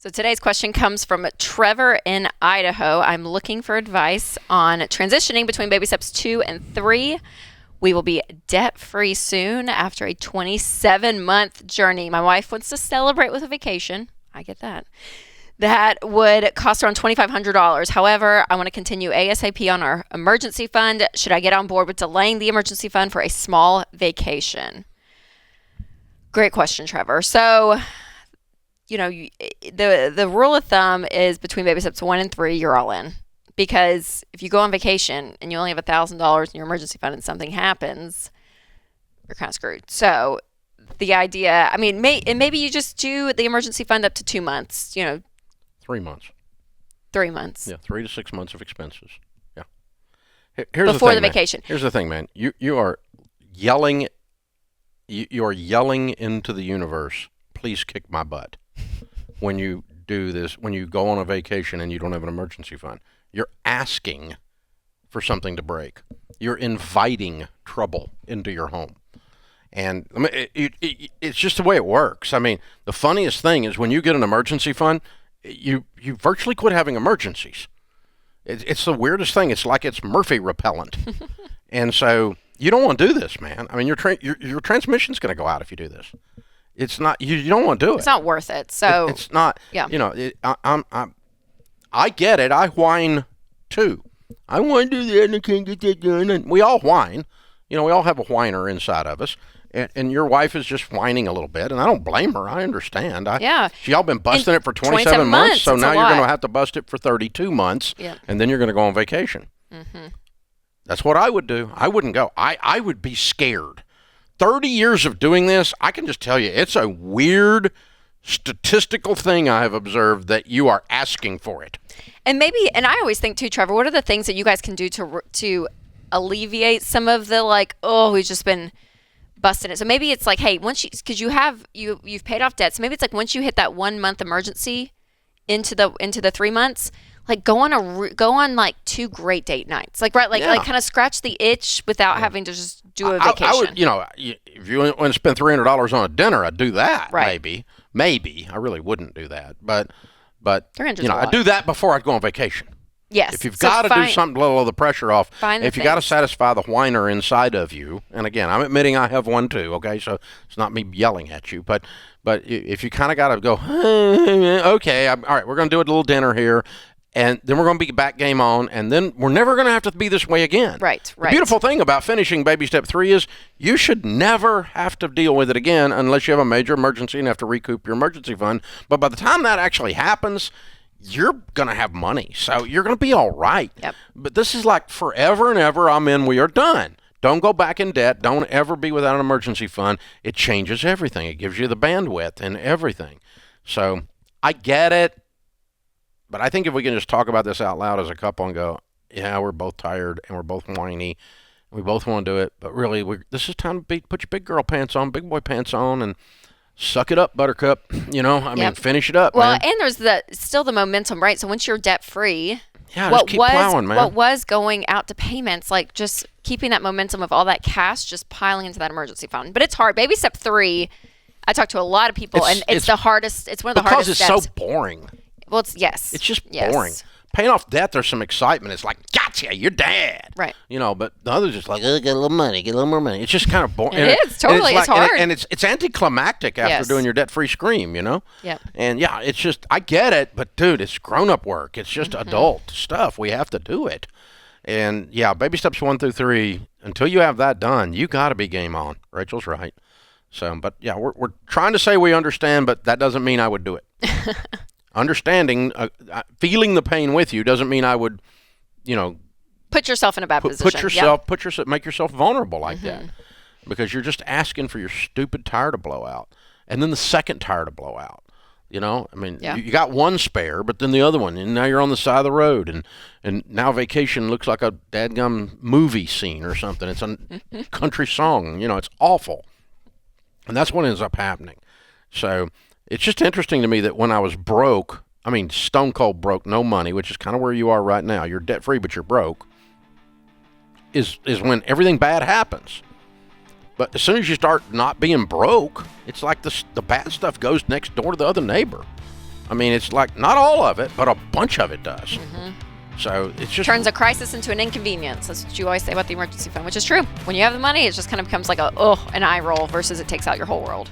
So today's question comes from Trevor in Idaho. I'm looking for advice on transitioning between baby steps 2 and 3. We will be debt-free soon after a 27-month journey. My wife wants to celebrate with a vacation. I get that. That would cost around $2,500. However, I want to continue ASAP on our emergency fund. Should I get on board with delaying the emergency fund for a small vacation? Great question, Trevor. So, the rule of thumb is between baby steps 1 and 3, you're all in. Because if you go on vacation and you only have $1,000 in your emergency fund and something happens, you're kind of screwed. So the idea, maybe you just do the emergency fund up to 2 months, 3 months. 3 months. Yeah, 3 to 6 months of expenses. Yeah. Here's Before the the vacation. Here's the thing, man. You are yelling. You are yelling into the universe. Please kick my butt. When you do this, when you go on a vacation and you don't have an emergency fund, you're asking for something to break. You're inviting trouble into your home. And it's just the way it works. The funniest thing is when you get an emergency fund, you virtually quit having emergencies. It's the weirdest thing. It's like it's Murphy repellent. And so you don't want to do this, man. Your transmission's going to go out if you do this. It's not. You don't want to do it. It's not worth it. So it's not. Yeah. I get it. I whine too. I want to do that and I can't get that done. And we all whine. We all have a whiner inside of us. And your wife is just whining a little bit, and I don't blame her. I understand. Y'all been busting it for 27 months, so now you're going to have to bust it for 32 months, and then you're going to go on vacation. Mm-hmm. That's what I would do. I wouldn't go. I would be scared. 30 years of doing this, I can just tell you, it's a weird statistical thing I have observed that you are asking for it. And I always think too, Trevor, what are the things that you guys can do to alleviate some of the we've just been busting it. So maybe it's like, hey, because you've paid off debt. So maybe it's like once you hit that 1 month emergency into the 3 monthts, go on like 2 great date nights. Like kind of scratch the itch without having to just do a vacation. I would, if you want to spend $300 on a dinner, I'd do that. Right. Maybe. I really wouldn't do that. But I'd do that before I'd go on vacation. Yes. If you've got to do something to blow the pressure off, if you got to satisfy the whiner inside of you, and again, I'm admitting I have one too, okay? So it's not me yelling at you, but if you kind of got to go, okay, all right, we're going to do a little dinner here, and then we're going to be back game on, and then we're never going to have to be this way again. Right. The beautiful thing about finishing baby step 3 is you should never have to deal with it again unless you have a major emergency and have to recoup your emergency fund. But by the time that actually happens, you're going to have money, so you're going to be all right. Yep. But this is like forever and ever, we are done. Don't go back in debt. Don't ever be without an emergency fund. It changes everything. It gives you the bandwidth and everything. So I get it, but I think if we can just talk about this out loud as a couple and go, yeah, we're both tired and we're both whiny, and we both want to do it, but really, this is time to put your big girl pants on, big boy pants on, and suck it up, buttercup. Finish it up, well, man. And there's still the momentum, right? So once you're debt-free, just keep plowing, man. What was going out to payments, just keeping that momentum of all that cash just piling into that emergency fund. But it's hard. Baby step 3, I talk to a lot of people, and it's the hardest. It's one of the hardest steps. Because it's so boring. Well, it's just boring. Paying off debt, there's some excitement. It's like, gotcha, you're dad. Right. But the other's just like, get a little money, get a little more money. It's just kind of boring. It is, totally. It's hard. And it's anticlimactic after doing your debt-free scream, Yeah. And it's just, I get it, but dude, it's grown-up work. It's just adult stuff. We have to do it. And baby steps 1 through 3, until you have that done, you got to be game on. Rachel's right. So, but we're trying to say we understand, but that doesn't mean I would do it. Understanding, feeling the pain with you doesn't mean I would, put yourself in a bad position. Make yourself vulnerable like that, because you're just asking for your stupid tire to blow out, and then the second tire to blow out. You got one spare, but then the other one, and now you're on the side of the road, and now vacation looks like a dadgum movie scene or something. It's a country song. It's awful, and that's what ends up happening. So. It's just interesting to me that when I was broke, stone cold broke, no money, which is kind of where you are right now. You're debt free, but you're broke. Is when everything bad happens. But as soon as you start not being broke, it's like the bad stuff goes next door to the other neighbor. I mean, it's like not all of it, but a bunch of it does. So it's just Turns a crisis into an inconvenience. That's what you always say about the emergency fund, which is true. When you have the money, it just kind of becomes like an eye roll versus it takes out your whole world.